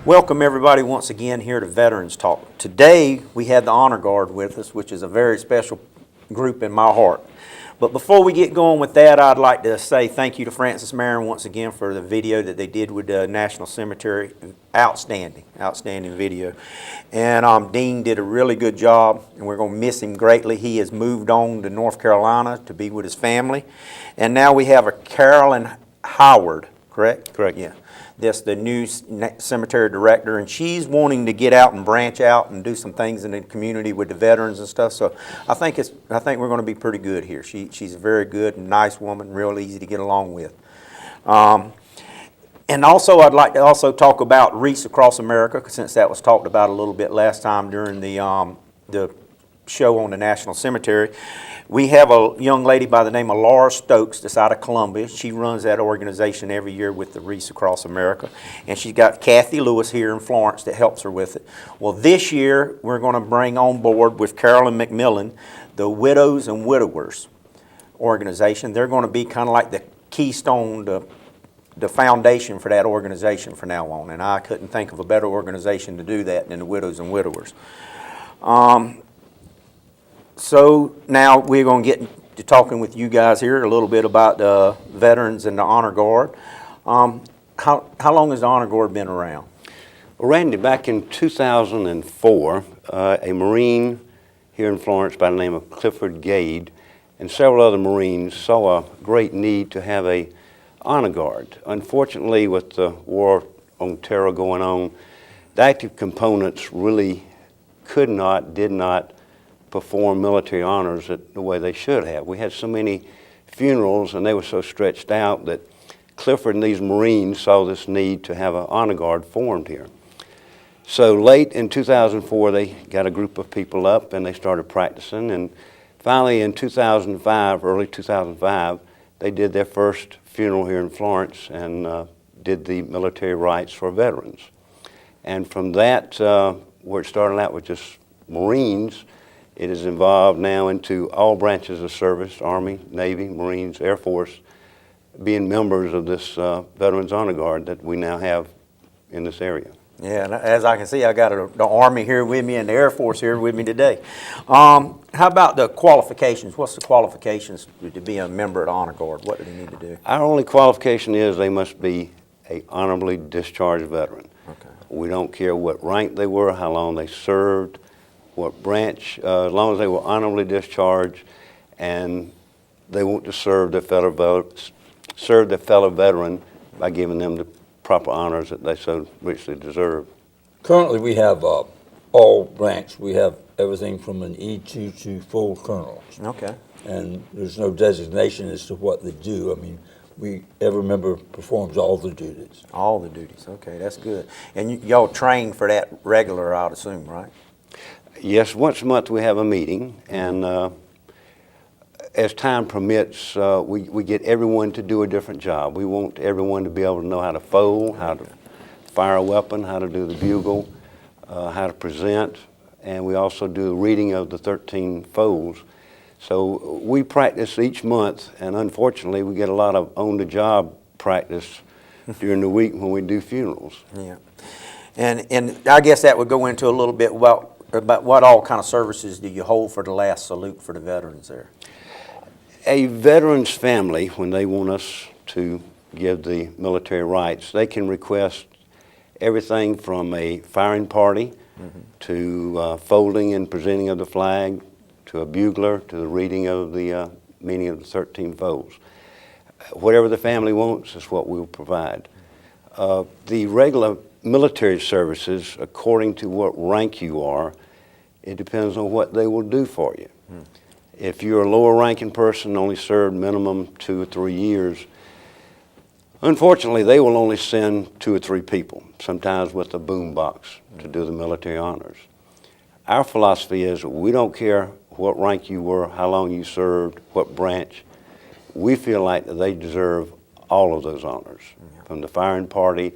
Welcome everybody once again here to Veterans Talk. Today we had the Honor Guard with us, which is a very special group in my heart. But before we get going with that, I'd like to say thank you to Francis Marin once again for the video that they did with the National Cemetery. Outstanding video. And Dean did a really good job, and we're going to miss him greatly. He has moved on to North Carolina to be with his family. And now we have a Carolyn Howard, correct? Correct. Yeah. That's the new cemetery director, and she's wanting to get out and branch out and do some things in the community with the veterans and stuff. So I think we're going to be pretty good here. She's a very good and nice woman, real easy to get along with. And also, I'd like to also talk about Wreaths Across America, since that was talked about a little bit last time during the show on the National Cemetery. We have a young lady by the name of Laura Stokes that's out of Columbia. She runs that organization every year with the Wreaths Across America. And she's got Kathy Lewis here in Florence that helps her with it. Well, this year we're going to bring on board with Carolyn McMillan the Widows and Widowers organization. They're going to be kind of like the keystone, the foundation for that organization from now on. And I couldn't think of a better organization to do that than the Widows and Widowers. So now we're going to get to talking with you guys here a little bit about the veterans and the Honor Guard. How long has the Honor Guard been around? Well, Randy, back in 2004, a Marine here in Florence by the name of Clifford Gade and several other Marines saw a great need to have a Honor Guard. Unfortunately, with the war on terror going on, the active components really did not perform military honors the way they should have. We had so many funerals and they were so stretched out that Clifford and these Marines saw this need to have an honor guard formed here. So late in 2004 they got a group of people up and they started practicing, and finally in 2005, early 2005, they did their first funeral here in Florence and did the military rites for veterans. And from that, where it started out with just Marines, it is involved now into all branches of service: Army, Navy, Marines, Air Force, being members of this Veterans Honor Guard that we now have in this area. Yeah, and as I can see, I got the Army here with me and the Air Force here with me today. How about the qualifications? What's the qualifications to be a member of the Honor Guard? What do they need to do? Our only qualification is they must be an honorably discharged veteran. Okay. We don't care what rank they were, how long they served, what branch, as long as they were honorably discharged and they want to serve their fellow veteran by giving them the proper honors that they so richly deserve. Currently we have all branch. We have everything from an E2 to full colonels. Okay. And there's no designation as to what they do. I mean, every member performs all the duties. All the duties, okay, that's good. And y'all train for that regular, I'd assume, right? Yes, once a month we have a meeting, and as time permits, we get everyone to do a different job. We want everyone to be able to know how to fold, how to fire a weapon, how to do the bugle, how to present, and we also do a reading of the 13 folds. So we practice each month, and unfortunately we get a lot of on-the-job practice during the week when we do funerals. Yeah, and I guess that would go into a little bit about what all kind of services do you hold for the last salute for the veterans there? A veteran's family, when they want us to give the military rites, they can request everything from a firing party to folding and presenting of the flag, to a bugler, to the reading of the meaning of the 13 folds. Whatever the family wants is what we'll provide. The regular military services, according to what rank you are, it depends on what they will do for you. If you're a lower ranking person, only served minimum 2 or 3 years, unfortunately they will only send 2 or 3 people, sometimes with a boom box, to do the military honors. Our philosophy is we don't care what rank you were, how long you served, what branch. We feel like that they deserve all of those honors, from the firing party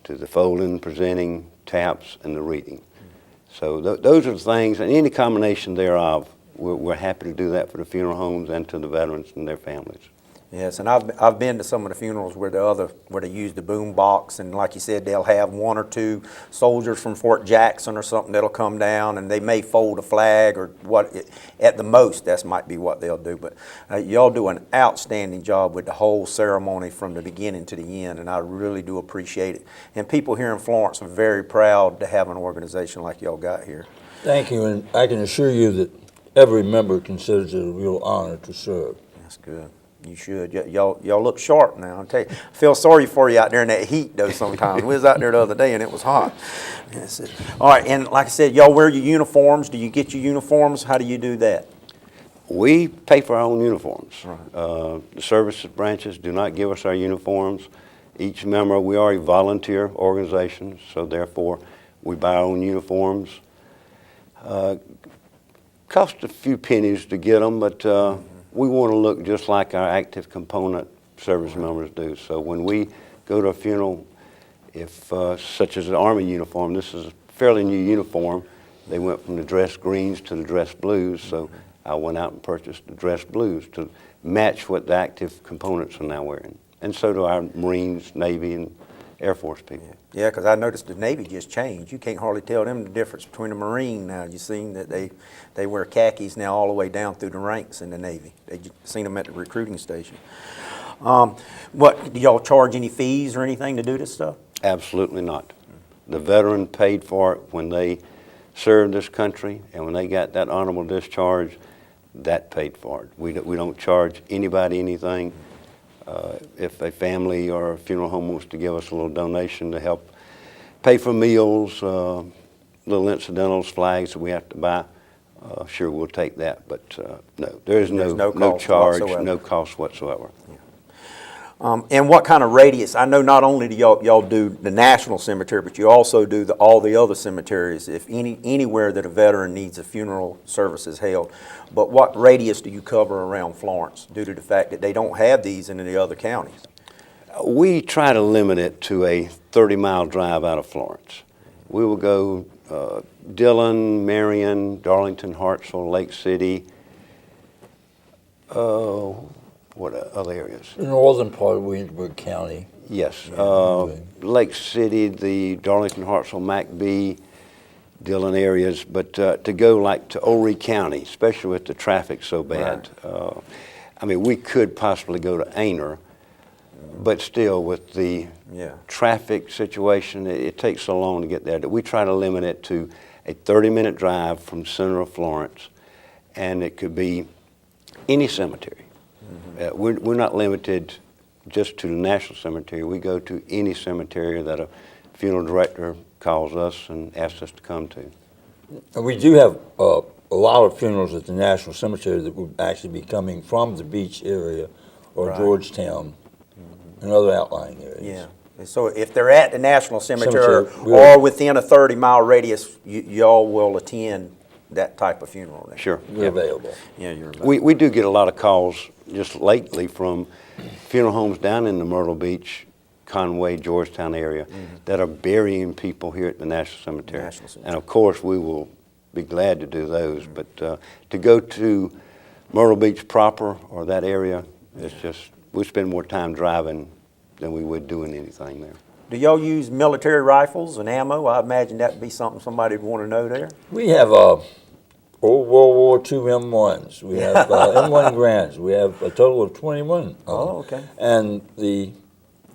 to the folding, presenting, taps, and the reading. So those are the things, and any combination thereof, we're happy to do that for the funeral homes and to the veterans and their families. Yes, and I've been to some of the funerals where they use the boom box, and like you said, they'll have one or two soldiers from Fort Jackson or something that'll come down, and they may fold a flag or at the most that might be what they'll do. But y'all do an outstanding job with the whole ceremony from the beginning to the end, and I really do appreciate it. And people here in Florence are very proud to have an organization like y'all got here. Thank you, and I can assure you that every member considers it a real honor to serve. That's good. You should. Y'all look sharp now. I tell you, I feel sorry for you out there in that heat, though, sometimes. We was out there the other day, and it was hot. That's it. All right, and like I said, y'all wear your uniforms. Do you get your uniforms? How do you do that? We pay for our own uniforms. Right. The services branches do not give us our uniforms. Each member, we are a volunteer organization, so therefore we buy our own uniforms. Cost a few pennies to get them, but we want to look just like our active component service members do. So when we go to a funeral, if such as an Army uniform, this is a fairly new uniform. They went from the dress greens to the dress blues, so I went out and purchased the dress blues to match what the active components are now wearing. And so do our Marines, Navy, and Air Force people. Yeah, because I noticed the Navy just changed. You can't hardly tell them the difference between a Marine now. You've seen that they wear khakis now all the way down through the ranks in the Navy. They've seen them at the recruiting station. Do y'all charge any fees or anything to do this stuff? Absolutely not. The veteran paid for it when they served this country, and when they got that honorable discharge, that paid for it. We don't charge anybody anything. If a family or a funeral home wants to give us a little donation to help pay for meals, little incidentals, flags that we have to buy, sure, we'll take that. But no, there's no charge, no cost whatsoever. And what kind of radius? I know not only do y'all do the National Cemetery, but you also do all the other cemeteries, if anywhere that a veteran needs a funeral services held. But what radius do you cover around Florence due to the fact that they don't have these in the other counties? We try to limit it to a 30-mile drive out of Florence. We will go Dillon, Marion, Darlington, Hartsville, Lake City, what other areas? The northern part of Williamsburg County. Yes, Lake City, the Darlington, Hartsville, McBee, Dillon areas, but to go like to Horry County, especially with the traffic so bad. Right. I mean, we could possibly go to Aner, but still with the traffic situation, it takes so long to get there that we try to limit it to a 30-minute drive from the center of Florence, and it could be any cemetery. We're not limited just to the National Cemetery. We go to any cemetery that a funeral director calls us and asks us to come to. And we do have a lot of funerals at the National Cemetery that would actually be coming from the beach area or Right. Georgetown and other outlying areas. Yeah. And so if they're at the National Cemetery Cemetery, or within a 30-mile radius, y'all will attend that type of funeral. Then. Sure. We're available. Yeah, you're available. We do get a lot of calls just lately from funeral homes down in the Myrtle Beach, Conway, Georgetown area that are burying people here at the National Cemetery. National Cemetery. And of course, we will be glad to do those. But to go to Myrtle Beach proper or that area, it's just, we spend more time driving than we would doing anything there. Do y'all use military rifles and ammo? I imagine that'd be something somebody would want to know there. We have old World War II M1s. We have M1 Grands. We have a total of 21. Oh, okay. And the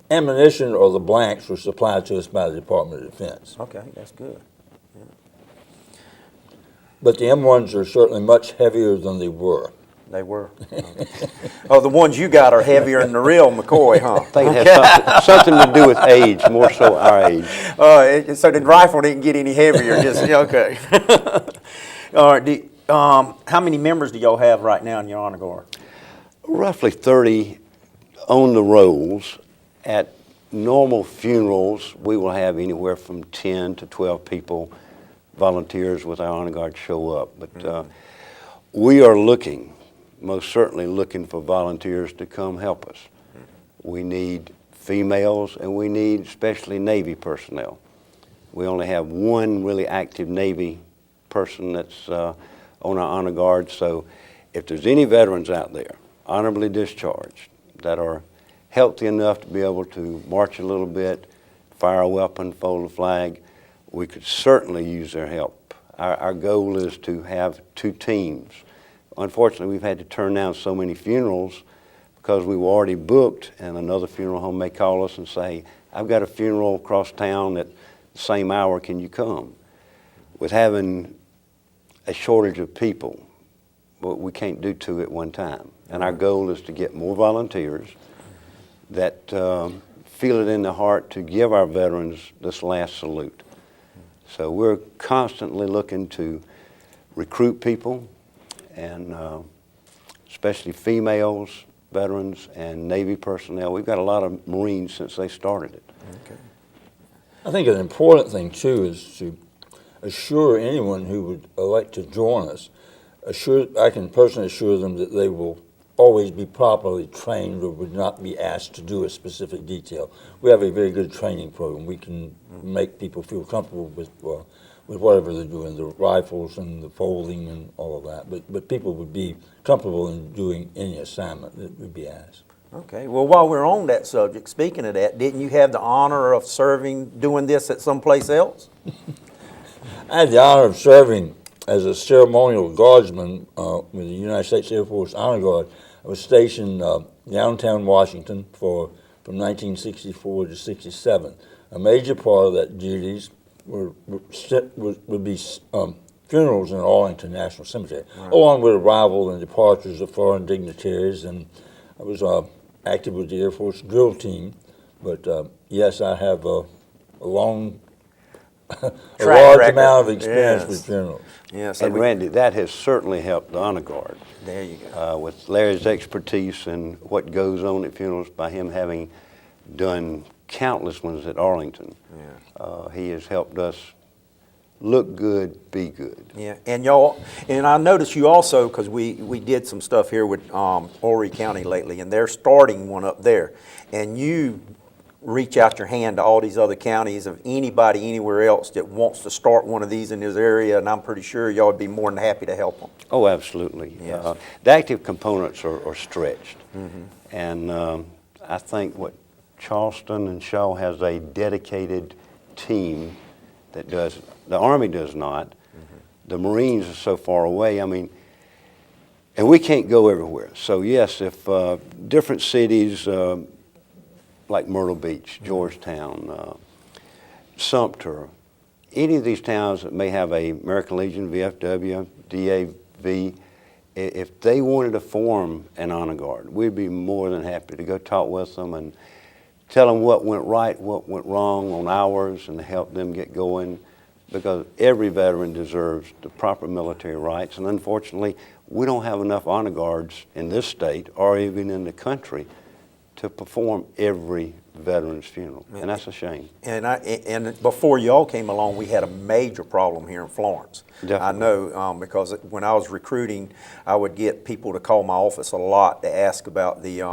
ammunition or the blanks were supplied to us by the Department of Defense. Okay, that's good. But the M1s are certainly much heavier than they were. They were. Oh, the ones you got are heavier than the real McCoy, huh? I think it has something to do with age, more so our age. So the rifle didn't get any heavier, just, okay. All right, how many members do y'all have right now in your honor guard? Roughly 30 on the rolls. At normal funerals, we will have anywhere from 10 to 12 people, volunteers with our honor guard show up. But we are most certainly looking for volunteers to come help us. We need females and we need especially Navy personnel. We only have one really active Navy person that's on our honor guard, so if there's any veterans out there, honorably discharged, that are healthy enough to be able to march a little bit, fire a weapon, fold a flag, we could certainly use their help. Our goal is to have 2 teams. Unfortunately, we've had to turn down so many funerals because we were already booked, and another funeral home may call us and say, I've got a funeral across town at the same hour, can you come? With having a shortage of people, but we can't do 2 at one time. And our goal is to get more volunteers that feel it in their heart to give our veterans this last salute. So we're constantly looking to recruit people, and especially females, veterans, and Navy personnel. We've got a lot of Marines since they started it. Okay. I think an important thing, too, is to assure anyone who would elect to join us, I can personally assure them that they will always be properly trained or would not be asked to do a specific detail. We have a very good training program. We can make people feel comfortable with whatever they're doing, the rifles and the folding and all of that. But people would be comfortable in doing any assignment that would be asked. Okay, well, while we're on that subject, speaking of that, didn't you have the honor of doing this at someplace else? I had the honor of serving as a ceremonial guardsman with the United States Air Force Honor Guard. I was stationed downtown Washington from 1964 to 67. A major part of that duties would be funerals in Arlington National Cemetery, right, along with arrival and departures of foreign dignitaries. And I was active with the Air Force drill team. But yes, I have a large amount of experience with funerals. Yes, and Randy, that has certainly helped the Honor Guard. There you go. With Larry's expertise and what goes on at funerals, by him having done countless ones at Arlington, he has helped us look good, be good. Yeah, and I noticed you also, because we did some stuff here with Horry County lately, and they're starting one up there, and you reach out your hand to all these other counties of anybody anywhere else that wants to start one of these in this area, and I'm pretty sure y'all would be more than happy to help them. Oh, absolutely. Yes. The active components are stretched, and I think what Charleston and Shaw has a dedicated team that does. The Army does not. The Marines are so far away. I mean, and we can't go everywhere. So yes, if different cities like Myrtle Beach, Georgetown, Sumter, any of these towns that may have a American Legion, VFW, DAV, if they wanted to form an honor guard, we'd be more than happy to go talk with them and tell them what went right, what went wrong on ours, and help them get going, because every veteran deserves the proper military rights. And unfortunately, we don't have enough honor guards in this state or even in the country to perform every veteran's funeral, and that's a shame. And before y'all came along, we had a major problem here in Florence. Definitely. I know because when I was recruiting, I would get people to call my office a lot to ask about the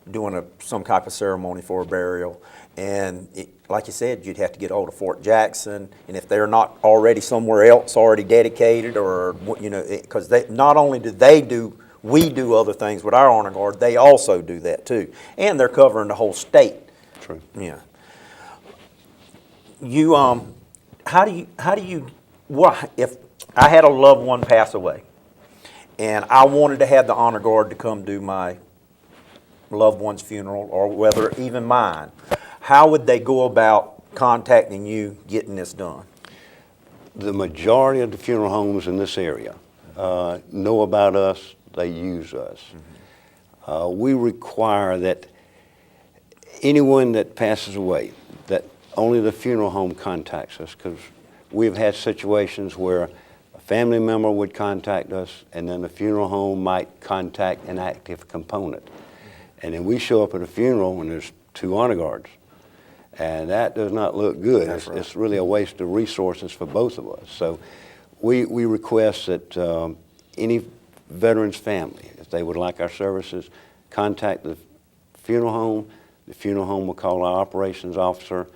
doing some type of ceremony for a burial. And like you said, you'd have to get hold of Fort Jackson, and if they're not already somewhere else already dedicated, or because not only do we do other things with our honor guard, they also do that too, and they're covering the whole state. True. Yeah. You how do you if I had a loved one pass away, and I wanted to have the honor guard to come do my loved one's funeral, or whether even mine, how would they go about contacting you, getting this done? The majority of the funeral homes in this area know about us. They use us. We require that anyone that passes away, that only the funeral home contacts us, because we've had situations where a family member would contact us, and then the funeral home might contact an active component. And then we show up at a funeral and there's 2 honor guards. And that does not look good. It's really a waste of resources for both of us. So we request that any veteran's family, if they would like our services, contact the funeral home. The funeral home will call our operations officer.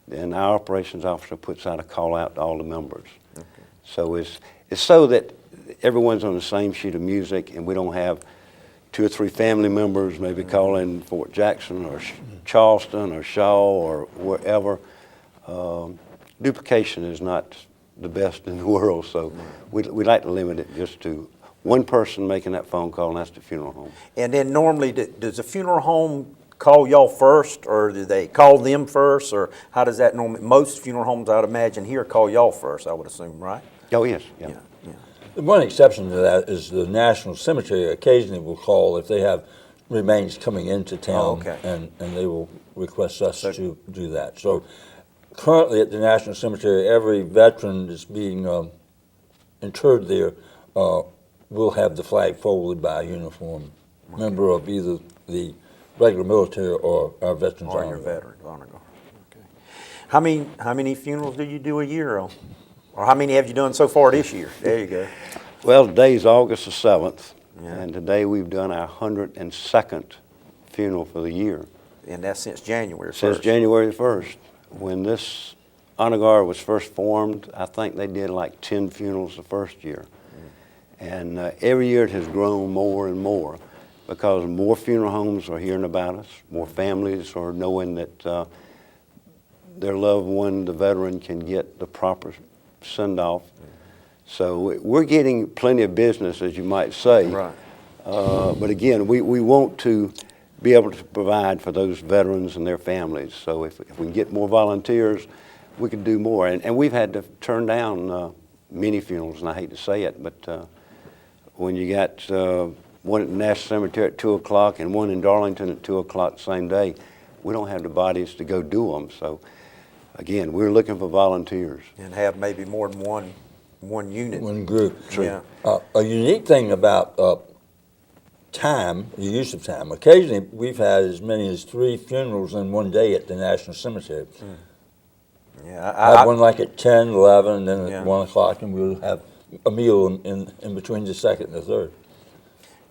Then our operations officer puts out a call out to all the members. Okay. So it's so that everyone's on the same sheet of music, and we don't have 2 or 3 family members, maybe calling Fort Jackson or Charleston or Shaw or wherever. Duplication is not the best in the world, so we like to limit it just to one person making that phone call, and that's the funeral home. And then normally, does the funeral home call y'all first, or do they call them first, or how does that normally? Most funeral homes, I'd imagine, here call y'all first, I would assume, right? Oh, yes, yeah. Yeah. The one exception to that is the National Cemetery occasionally will call if they have remains coming into town, Oh, okay. and they will request us to do that. So currently at the National Cemetery, every veteran that's being interred there will have the flag folded by a uniformed member of either the regular military or our Veterans Or Honor your Guard. Veterans Honor Guard. Okay. How many funerals do you do a year on? Or how many have you done so far this year? There you go. Well, today's August the 7th, Yeah. and today we've done our 102nd funeral for the year. And that's since January 1st. Since January 1st. When this honor guard was first formed, I think they did like 10 funerals the first year. And every year it has grown more and more because more funeral homes are hearing about us, more families are knowing that their loved one, the veteran, can get the proper send-off. So we're getting plenty of business, as you might say. Right. But again, we want to be able to provide for those veterans and their families. So if we can get more volunteers, we can do more. And we've had to turn down many funerals, and I hate to say it, but when you got one at the National Cemetery at 2 o'clock and one in Darlington at 2 o'clock the same day, we don't have the bodies to go do them. So again, we're looking for volunteers. And have maybe more than one unit. One group. Yeah. A unique thing about time, the use of time, occasionally we've had as many as 3 funerals in one day at the National Cemetery. Yeah. I had one like at 10, 11, and then Yeah. at 1 o'clock, and we'll have a meal in between the second and the third.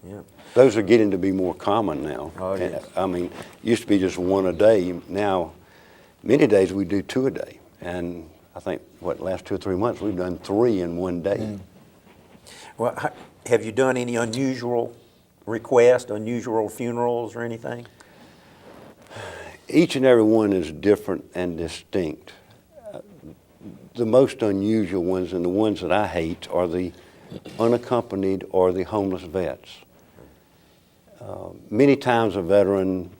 Yeah. Those are getting to be more common now. Oh, yes. I mean, used to be just one a day. Now, many days we do 2 a day. And I think, last 2 or 3 months, we've done 3 in one day. Well, have you done any unusual requests, unusual funerals or anything? Each and every one is different and distinct. The most unusual ones and the ones that I hate are the unaccompanied or the homeless vets. Many times a veteran,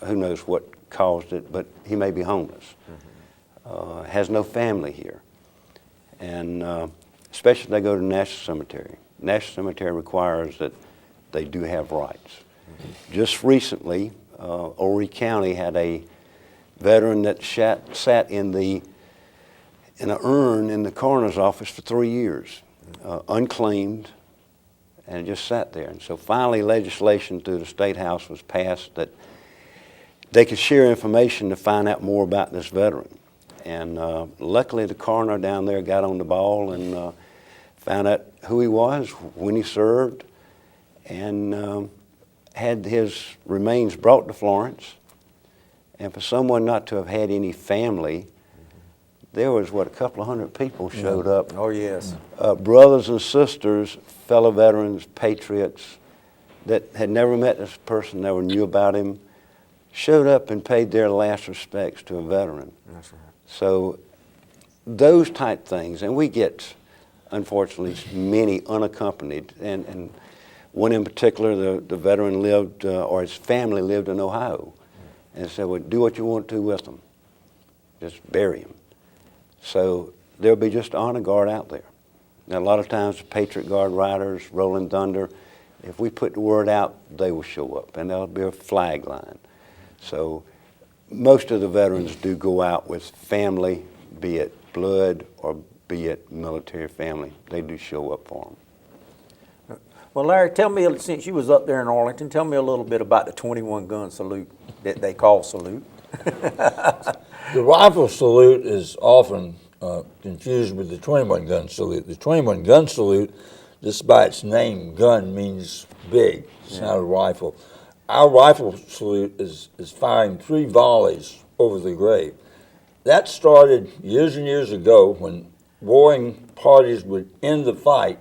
who knows what caused it, but he may be homeless, has no family here. And especially if they go to the National Cemetery. National Cemetery requires that they do have rights. Just recently, Horry County had a veteran that sat in an urn in the coroner's office for 3 years, unclaimed, and it just sat there. And so finally legislation through the State House was passed that they could share information to find out more about this veteran. And luckily the coroner down there got on the ball and found out who he was, when he served, and had his remains brought to Florence. And for someone not to have had any family, there was, a couple of hundred people showed up. Oh, yes. Brothers and sisters, fellow veterans, patriots that had never met this person, never knew about him, showed up and paid their last respects to a veteran. That's right. So those type things, and we get, unfortunately, many unaccompanied, and one in particular, the veteran lived, or his family lived in Ohio, and said, well, do what you want to with them. Just bury him. So there'll be just honor guard out there. Now, a lot of times, the Patriot Guard riders, Rolling Thunder, if we put the word out, they will show up, and there'll be a flag line. So most of the veterans do go out with family, be it blood or be it military family. They do show up for them. Well, Larry, tell me, since you was up there in Arlington, tell me a little bit about the 21-gun salute that they call salute. The rifle salute is often confused with the 21-gun salute. The 21-gun salute, just by its name, gun means big. It's not a rifle. Our rifle salute is firing 3 volleys over the grave. That started years and years ago when warring parties would end the fight,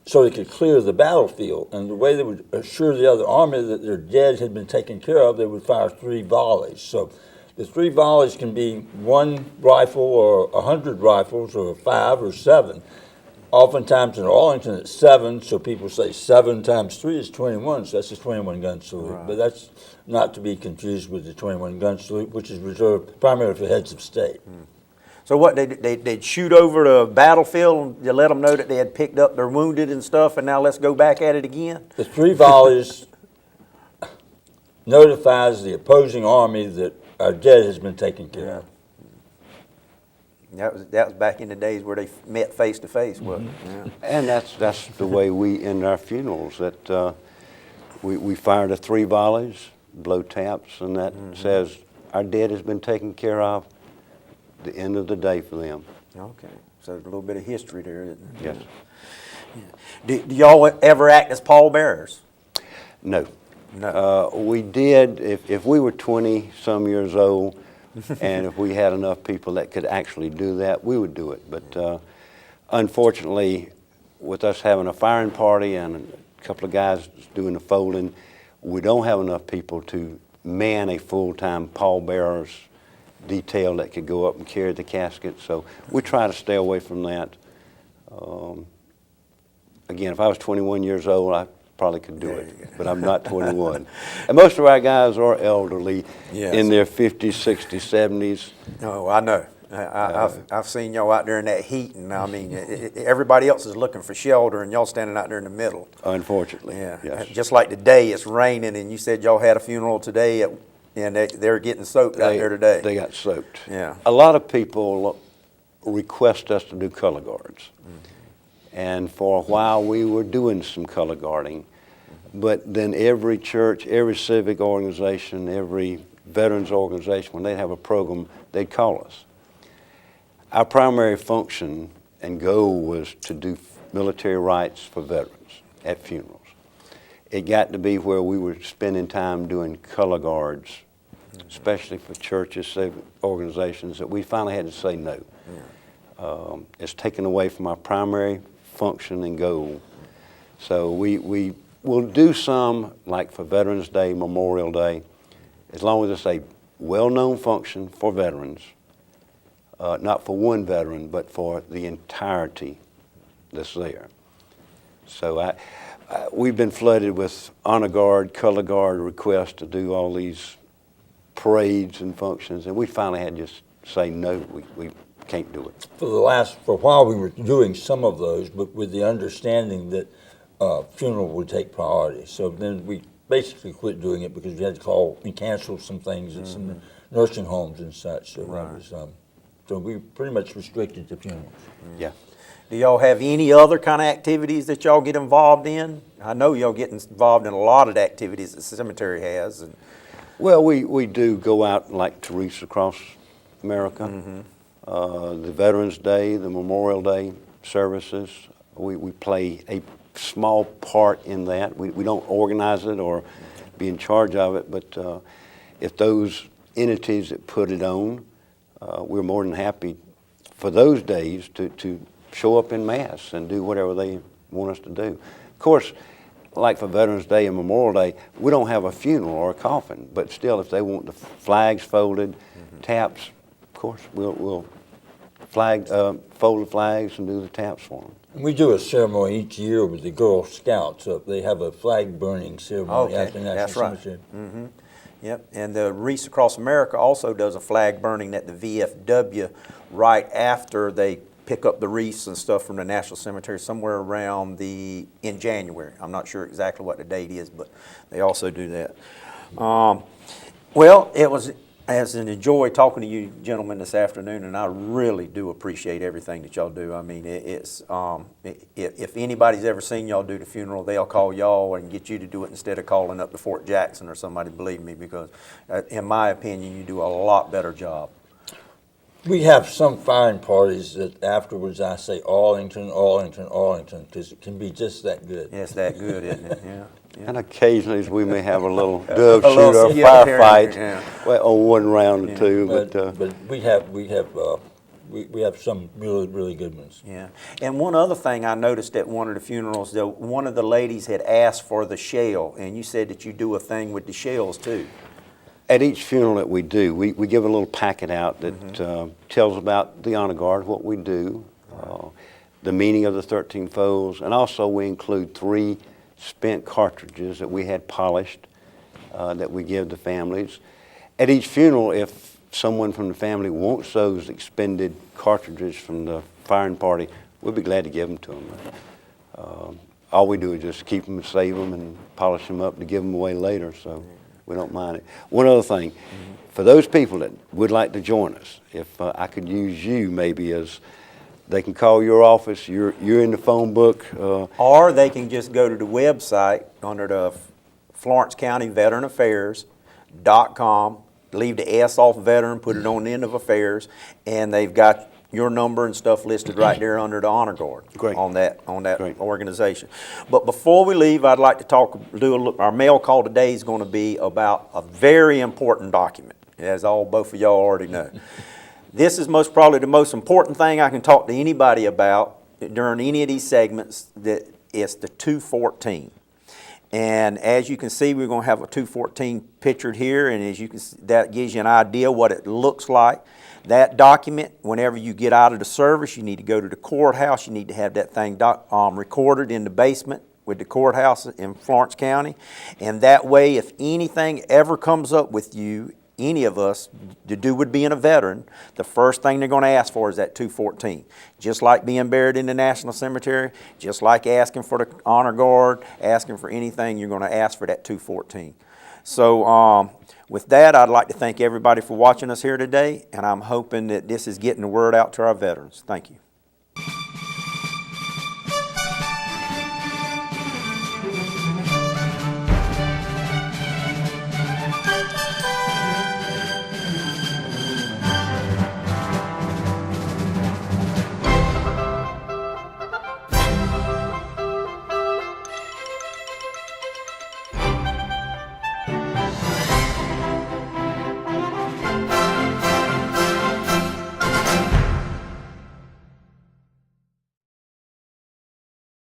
so they could clear the battlefield. And the way they would assure the other army that their dead had been taken care of, they would fire 3 volleys. So the 3 volleys can be 1 rifle or 100 rifles or 5 or 7. Oftentimes in Arlington it's 7, so people say 7 times 3 is 21, so that's a 21 gun salute. Right. But that's not to be confused with the 21 gun salute, which is reserved primarily for heads of state. So what, they'd shoot over the battlefield and you let them know that they had picked up their wounded and stuff, and now let's go back at it again? The 3 volleys notifies the opposing army that our dead has been taken care of. That was back in the days where they met face to face, wasn't it? Yeah. And that's the way we end our funerals, that we fire the 3 volleys, blow taps, and that says our dead has been taken care of, the end of the day for them. Okay, so there's a little bit of history there, isn't there? Yes. Do y'all ever act as pallbearers? No. No. We did, if we were 20-some years old, and if we had enough people that could actually do that, we would do it. But unfortunately, with us having a firing party and a couple of guys doing the folding, we don't have enough people to man a full-time pallbearers detail that could go up and carry the casket. So we try to stay away from that. Again, if I was 21 years old, I probably could do it, but I'm not 21. And most of our guys are elderly, Yes. in their 50s, 60s, 70s. No, I know. I've seen y'all out there in that heat, and I mean, everybody else is looking for shelter, and y'all standing out there in the middle. Unfortunately, Yeah. yes. Just like today, it's raining, and you said y'all had a funeral today, and they're getting soaked out there today. They got soaked. Yeah. A lot of people request us to do color guards. And for a while, we were doing some color guarding. But then every church, every civic organization, every veterans organization, when they'd have a program, they'd call us. Our primary function and goal was to do military rites for veterans at funerals. It got to be where we were spending time doing color guards, especially for churches, civic organizations, that we finally had to say no. It's taken away from our primary function and goal. So we will do some, like for Veterans Day, Memorial Day, as long as it's a well-known function for veterans, not for one veteran, but for the entirety that's there. So we've been flooded with honor guard, color guard requests to do all these parades and functions, and we finally had to just say no, we can't do it. For a while we were doing some of those, but with the understanding that funeral would take priority. So then we basically quit doing it because we had to call and cancel some things at some nursing homes and such. So, that was, so we pretty much restricted to funerals. Yeah. Do y'all have any other kind of activities that y'all get involved in? I know y'all get involved in a lot of the activities that the cemetery has. And Well, we do go out like Teresa across America. The Veterans Day, the Memorial Day services, we play a small part in that. We don't organize it or be in charge of it, but if those entities that put it on, we're more than happy for those days to show up in mass and do whatever they want us to do. Of course, like for Veterans Day and Memorial Day, we don't have a funeral or a coffin, but still if they want the flags folded, taps, of course, we'll fold the flags and do the taps for them. We do a ceremony each year with the Girl Scouts. They have a flag burning ceremony at the National that's right. Cemetery. Yep, and the Wreaths Across America also does a flag burning at the VFW right after they pick up the wreaths and stuff from the National Cemetery somewhere around in January. I'm not sure exactly what the date is, but they also do that. Well, it was a joy talking to you gentlemen this afternoon, and I really do appreciate everything that y'all do. I mean, if anybody's ever seen y'all do the funeral, they'll call y'all and get you to do it instead of calling up to Fort Jackson or somebody, believe me, because in my opinion, you do a lot better job. We have some firing parties that afterwards I say Arlington, Arlington, Arlington, because it can be just that good. It's that good, isn't it? Yeah. And occasionally we may have a little dove A little shoot or skip here and firefight, there, well, on one round or two. But we have we have some really, really good ones. Yeah. And one other thing I noticed at one of the funerals, one of the ladies had asked for the shell, and you said that you do a thing with the shells too. At each funeral that we do, we give a little packet out that tells about the honor guard, what we do, the meaning of the 13 foes, and also we include 3 spent cartridges that we had polished that we give to families. At each funeral, if someone from the family wants those expended cartridges from the firing party, we'll be glad to give them to them. All we do is just keep them and save them and polish them up to give them away later, so we don't mind it. One other thing, for those people that would like to join us, if I could use you maybe as, they can call your office, you're in the phone book. Or they can just go to the website under the Florence County Veteran Affairs.com, leave the S off veteran, put it on the end of affairs, and they've got your number and stuff listed right there under the honor guard. Great. on that Great. organization. But before we leave, I'd like to our mail call today is going to be about a very important document, as both of y'all already know. This is most probably the most important thing I can talk to anybody about during any of these segments. That it's the 214. And as you can see, we're going to have a 214 pictured here, and as you can see, that gives you an idea what it looks like. That document, whenever you get out of the service, you need to go to the courthouse. You need to have that thing recorded in the basement with the courthouse in Florence County. And that way, if anything ever comes up with you, any of us, to do with being a veteran, the first thing they're going to ask for is that 214. Just like being buried in the National Cemetery, just like asking for the honor guard, asking for anything, you're going to ask for that 214. So with that, I'd like to thank everybody for watching us here today, and I'm hoping that this is getting the word out to our veterans. Thank you.